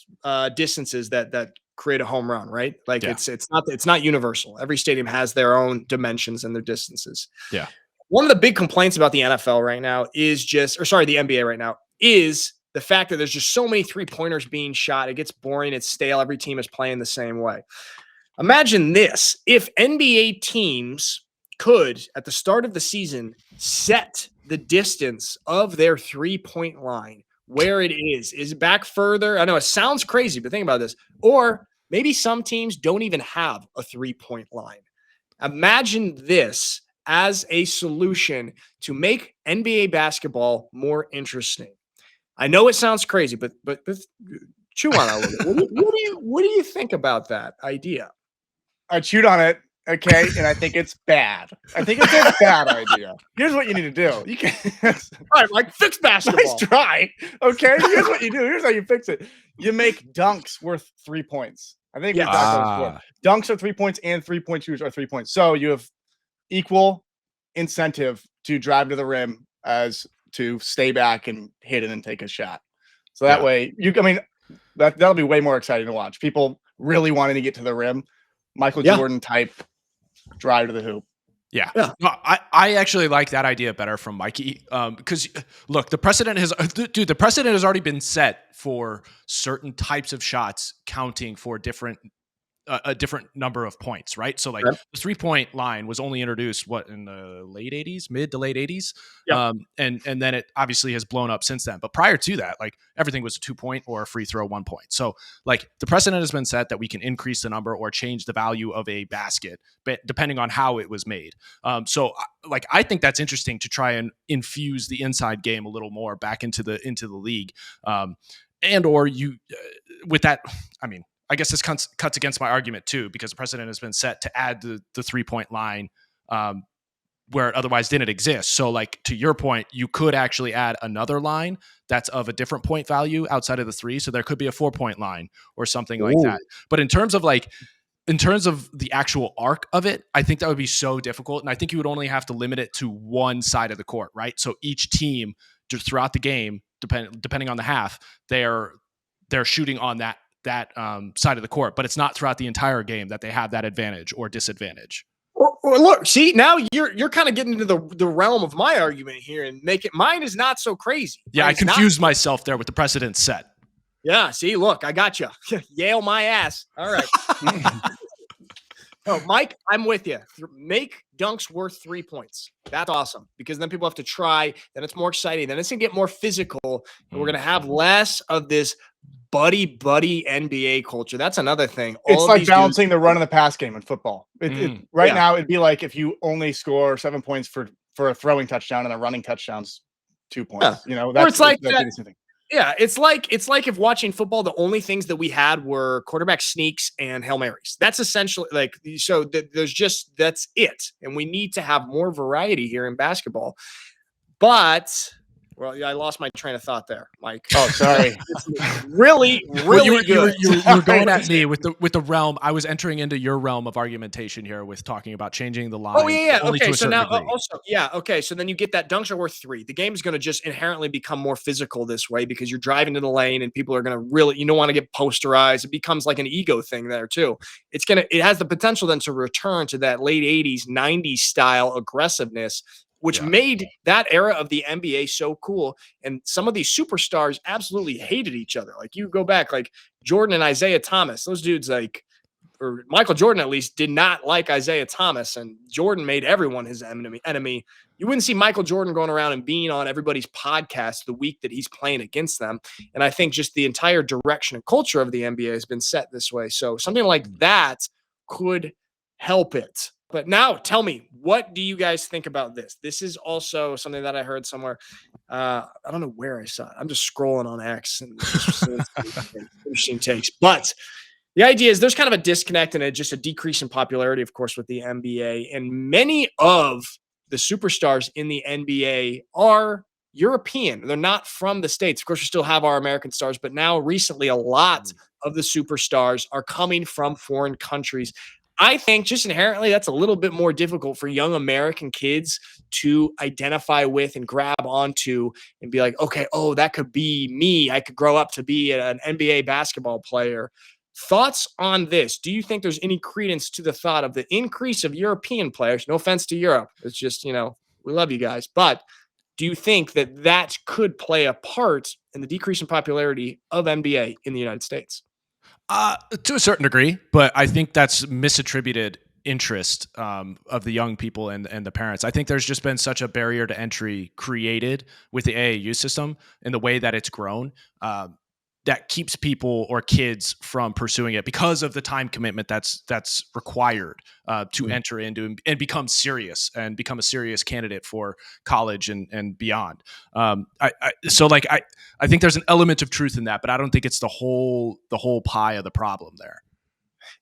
distances that create a home run, right? Like it's not universal. Every stadium has their own dimensions and their distances. Yeah. One of the big complaints about the NFL right now is the NBA right now is the fact that there's just so many three-pointers being shot. It gets boring. It's stale. Every team is playing the same way. Imagine this. If NBA teams could, at the start of the season, set the distance of their three-point line, where it is it back further? I know it sounds crazy, but think about this. Or maybe some teams don't even have a three-point line. Imagine this as a solution to make NBA basketball more interesting. I know it sounds crazy, but chew on it a little bit. What do you think about that idea? I chewed on it. Okay, and I think it's bad. I think it's a bad idea. Here's what you need to do. You can all right, like fix basketball. Nice try. Okay, here's what you do. Here's how you fix it. You make dunks worth 3 points. I think we talked about this before. Dunks are 3 points, and 3-point shooters are 3 points. So you have equal incentive to drive to the rim as to stay back and hit it and take a shot. So that way, that'll be way more exciting to watch. People really wanting to get to the rim, Michael Jordan type drive to the hoop. Yeah. No, I actually like that idea better from Mikey. Because look, the precedent has already been set for certain types of shots counting for a different number of points, right? So like the 3-point line was only introduced in the late 80s, mid to late 80s. And then it obviously has blown up since then. But prior to that, like everything was a 2-point or a free throw 1 point. So like the precedent has been set that we can increase the number or change the value of a basket, but depending on how it was made. So like I think that's interesting to try and infuse the inside game a little more back into the league. With that, I mean, I guess this cuts against my argument too, because the precedent has been set to add the 3-point line where it otherwise didn't exist. So like to your point, you could actually add another line that's of a different point value outside of the 3. So there could be a 4-point line or something like that. But in terms of the actual arc of it, I think that would be so difficult. And I think you would only have to limit it to one side of the court, right? So each team just throughout the game, depending on the half, they're shooting on that side of the court, but it's not throughout the entire game that they have that advantage or disadvantage. Well, look, see, now you're kind of getting into the realm of my argument here and mine is not so crazy. Yeah, I confused myself there with the precedent set. Yeah, see, look, I got you. Yale my ass. All right. Oh, Mike, I'm with you. Make dunks worth 3 points. That's awesome because then people have to try. Then it's more exciting. Then it's going to get more physical. And we're going to have less of this buddy NBA culture. That's another thing. It's like balancing the run and the pass game in football. Now, it'd be like if you only score 7 points for a throwing touchdown and a running touchdown's 2 points. That's like that. Yeah, it's like if watching football, the only things that we had were quarterback sneaks and Hail Marys. That's essentially that's it. And we need to have more variety here in basketball. But I lost my train of thought there, Mike. Oh, sorry. really good. You were going at me with the realm. I was entering into your realm of argumentation here with talking about changing the line. Oh, yeah. Okay, so now degree. So then you get that dunks are worth 3. The game is going to just inherently become more physical this way because you're driving to the lane and people are going to really, you don't want to get posterized. It becomes like an ego thing there too. It has the potential then to return to that late 80s, 90s style aggressiveness, which made that era of the NBA so cool. And some of these superstars absolutely hated each other. Like you go back, like Jordan and Isaiah Thomas, those dudes or Michael Jordan at least did not like Isaiah Thomas, and Jordan made everyone his enemy. You wouldn't see Michael Jordan going around and being on everybody's podcast the week that he's playing against them. And I think just the entire direction and culture of the NBA has been set this way. So something like that could help it. But now tell me, what do you guys think about this? This is also something that I heard somewhere. I don't know where I saw it. I'm just scrolling on X and interesting takes. But the idea is there's kind of a disconnect and just a decrease in popularity, of course, with the NBA. And many of the superstars in the NBA are European. They're not from the States. Of course, we still have our American stars, but now recently a lot of the superstars are coming from foreign countries. I think just inherently that's a little bit more difficult for young American kids to identify with and grab onto and be like, okay, that could be me. I could grow up to be an NBA basketball player. Thoughts on this? Do you think there's any credence to the thought of the increase of European players? No offense to Europe. It's just, we love you guys. But do you think that could play a part in the decrease in popularity of NBA in the United States? To a certain degree, but I think that's misattributed interest of the young people and the parents. I think there's just been such a barrier to entry created with the AAU system and the way that it's grown that keeps people or kids from pursuing it because of the time commitment that's required to enter into and become serious and become a serious candidate for college and beyond. I think there's an element of truth in that, but I don't think it's the whole pie of the problem there.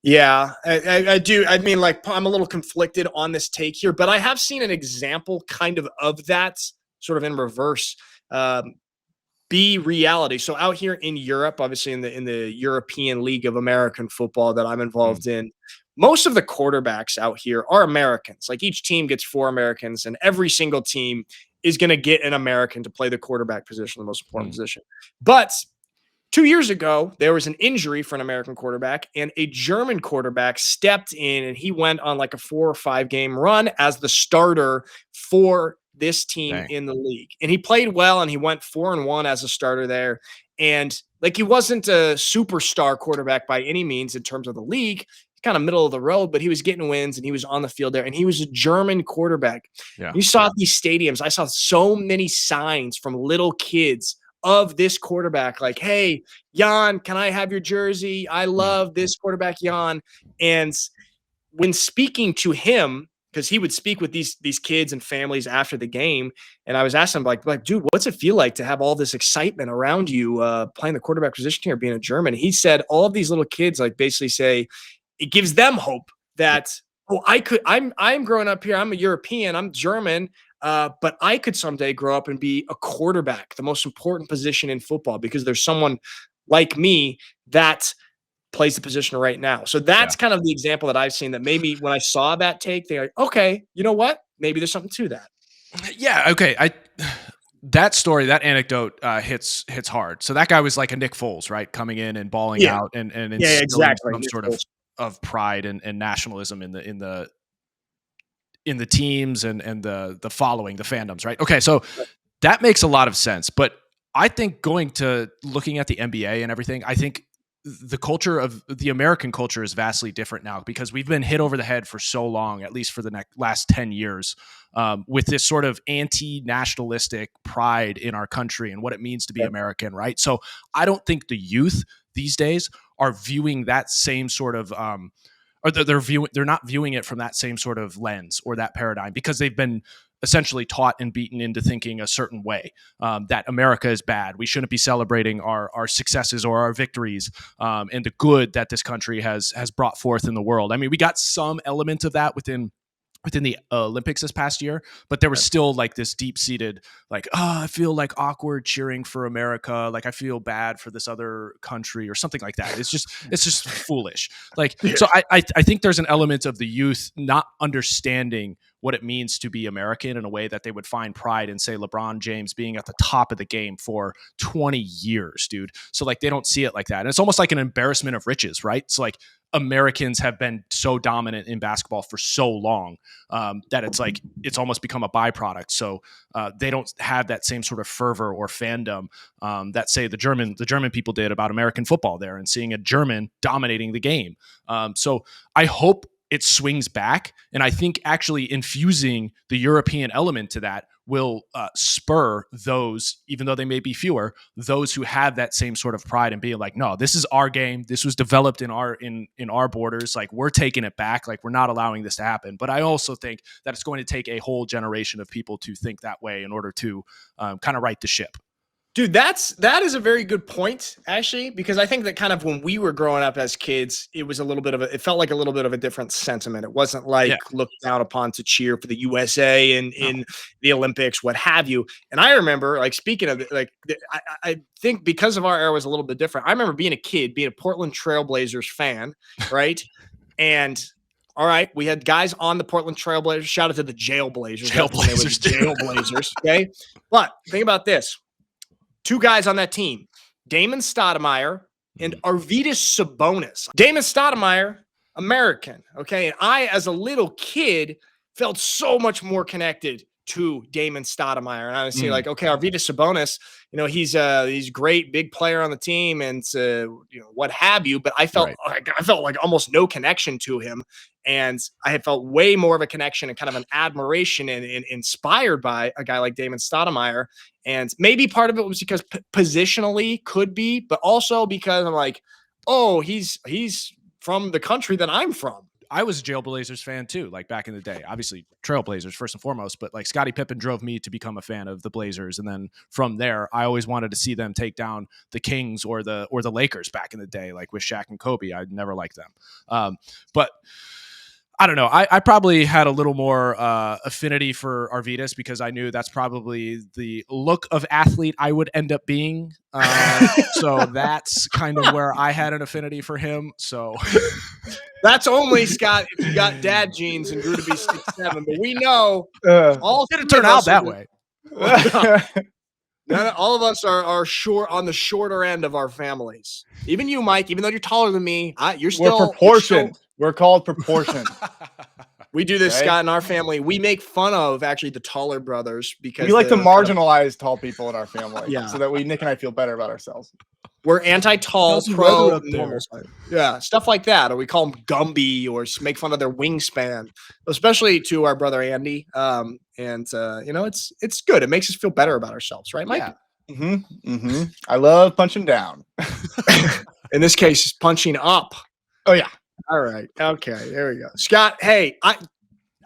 Yeah, I do. I mean, I'm a little conflicted on this take here, but I have seen an example kind of that sort of in reverse. Be reality. So out here in Europe, obviously in the European League of American Football that I'm involved in, most of the quarterbacks out here are Americans. Like each team gets 4 Americans, and every single team is going to get an American to play the quarterback position, the most important position. But 2 years ago, there was an injury for an American quarterback, and a German quarterback stepped in, and he went on like a 4 or 5 game run as the starter for this team in the league. And he played well, and he went 4-1 as a starter there. And like, he wasn't a superstar quarterback by any means in terms of the league, kind of middle of the road, but he was getting wins and he was on the field there, and he was a German quarterback. You saw these stadiums. I saw so many signs from little kids of this quarterback, like, hey, Jan, can I have your jersey? I love this quarterback, Jan. And when speaking to him, because he would speak with these kids and families after the game, and I was asking him, like, dude, what's it feel like to have all this excitement around you playing the quarterback position here, being a German? He said all of these little kids like basically say it gives them hope that, I'm growing up here, I'm a European, I'm German, but I could someday grow up and be a quarterback, the most important position in football, because there's someone like me that plays the position right now. So that's kind of the example that I've seen, that maybe when I saw that take, they're like, okay, you know what? Maybe there's something to that. Yeah. Okay. That story, that anecdote hits hard. So that guy was like a Nick Foles, right? Coming in and balling out and exactly. some sort of pride and nationalism in the teams and the following, the fandoms, right? Okay. So that makes a lot of sense. But I think looking at the NBA and everything, I think the culture of the American culture is vastly different now, because we've been hit over the head for so long, at least for the last 10 years, with this sort of anti-nationalistic pride in our country and what it means to be American, right? So I don't think the youth these days are viewing that same sort of, or they're not viewing it from that same sort of lens or that paradigm, because they've been essentially taught and beaten into thinking a certain way, that America is bad. We shouldn't be celebrating our successes or our victories, and the good that this country has brought forth in the world. I mean, we got some element of that within the Olympics this past year, but there was still like this deep-seated, like, I feel like awkward cheering for America. Like, I feel bad for this other country or something like that. It's just foolish. Like, so I think there's an element of the youth not understanding what it means to be American in a way that they would find pride in, say, LeBron James being at the top of the game for 20 years, dude. So like, they don't see it like that. And it's almost like an embarrassment of riches, right? So like, Americans have been so dominant in basketball for so long that it's almost become a byproduct. So they don't have that same sort of fervor or fandom that, say, the German people did about American football there, and seeing a German dominating the game. So I hope it swings back, and I think actually infusing the European element to that will spur those, even though they may be fewer, those who have that same sort of pride and being like, no, this is our game. This was developed in our borders. Like, we're taking it back. Like, we're not allowing this to happen. But I also think that it's going to take a whole generation of people to think that way in order to kind of right the ship. Dude, that is a very good point, actually, because I think that kind of when we were growing up as kids, it felt like a little bit of a different sentiment. It wasn't like looked down upon to cheer for the USA in the Olympics, what have you. And I remember, like, speaking of it, like, I think because of our era was a little bit different. I remember being a kid, being a Portland Trailblazers fan, right? And all right, we had guys on the Portland Trailblazers. Shout out to the Jailblazers. Jailblazers, okay? But think about this. 2 guys on that team, Damon Stoudemire and Arvydas Sabonis. Damon Stoudemire, American, okay? And I, as a little kid, felt so much more connected to Damon Stoudemire. And I was like, okay, Arvydas Sabonis, he's great, big player on the team, and what have you. But I felt like almost no connection to him, and I had felt way more of a connection and kind of an admiration and inspired by a guy like Damon Stoudemire. And maybe part of it was because positionally could be, but also because I'm like, oh, he's from the country that I'm from. I was a Jailblazers fan too, like back in the day. Obviously, Trailblazers first and foremost, but like Scottie Pippen drove me to become a fan of the Blazers, and then from there, I always wanted to see them take down the Kings or the Lakers back in the day, like with Shaq and Kobe. I never liked them, but I don't know. I probably had a little more affinity for Arvydas because I knew that's probably the look of athlete I would end up being. So that's kind of where I had an affinity for him. So That's only, Scott, if you got dad jeans and grew to be 6'7". But we know all It didn't turn out that way. All of us are short on the shorter end of our families. Even you, Mike, even though you're taller than me, you're still proportioned. We're called proportioned. We do this, Scott, in our family. We make fun of actually the taller brothers because we like to marginalize tall people in our family, so that Nick and I feel better about ourselves. We're anti-tall, pro, normal size. Yeah, stuff like that. Or we call them Gumby, or make fun of their wingspan, especially to our brother Andy. It's good. It makes us feel better about ourselves, right, Mike? Yeah. I love punching down. In this case, it's punching up. Oh yeah. All right. Okay. There we go. Scott, hey,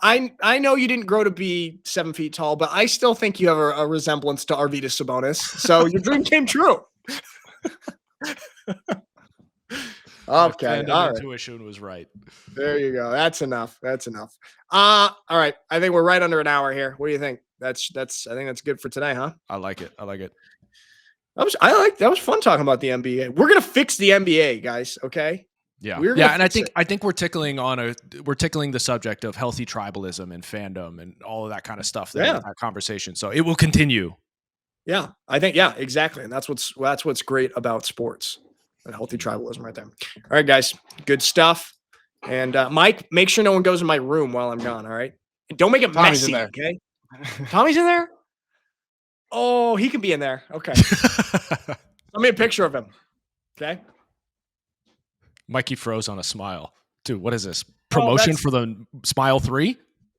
I know you didn't grow to be 7 feet tall, but I still think you have a resemblance to Arvydas Sabonis. So your dream came true. Okay. All right. Intuition was right. There you go. That's enough. All right. I think we're right under an hour here. What do you think? I think that's good for today, huh? I like it. That was fun talking about the NBA. We're gonna fix the NBA, guys. Okay. Yeah. And I think we're tickling the subject of healthy tribalism and fandom and all of that kind of stuff there in that conversation. So it will continue. Yeah, I think exactly. And that's what's great about sports. And healthy tribalism right there. All right, guys. Good stuff. And Mike, make sure no one goes in my room while I'm gone, all right? And don't make it messy, okay? Tommy's in there? Oh, he can be in there. Okay. Send me a picture of him. Okay. Mikey froze on a smile. Dude, what is this? Promotion for the Smile 3?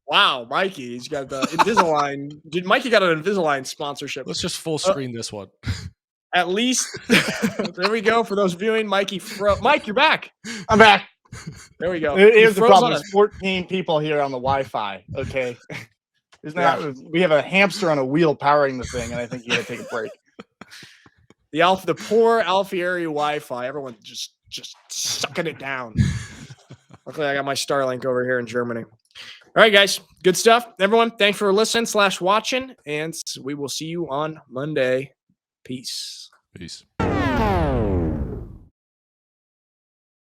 Wow, Mikey. He's got the Invisalign. Dude, Mikey got an Invisalign sponsorship. Let's just full screen this one. At least there we go. For those viewing, Mikey Mike, you're back. I'm back. There we go. Here's the problem. There's 14 people here on the Wi-Fi. Okay. We have a hamster on a wheel powering the thing, and I think you gotta take a break. The poor Alfieri Wi-Fi. Everyone just sucking it down. Luckily, I got my Starlink over here in Germany. All right, guys. Good stuff. Everyone, thanks for listening / watching, and we will see you on Monday. Peace.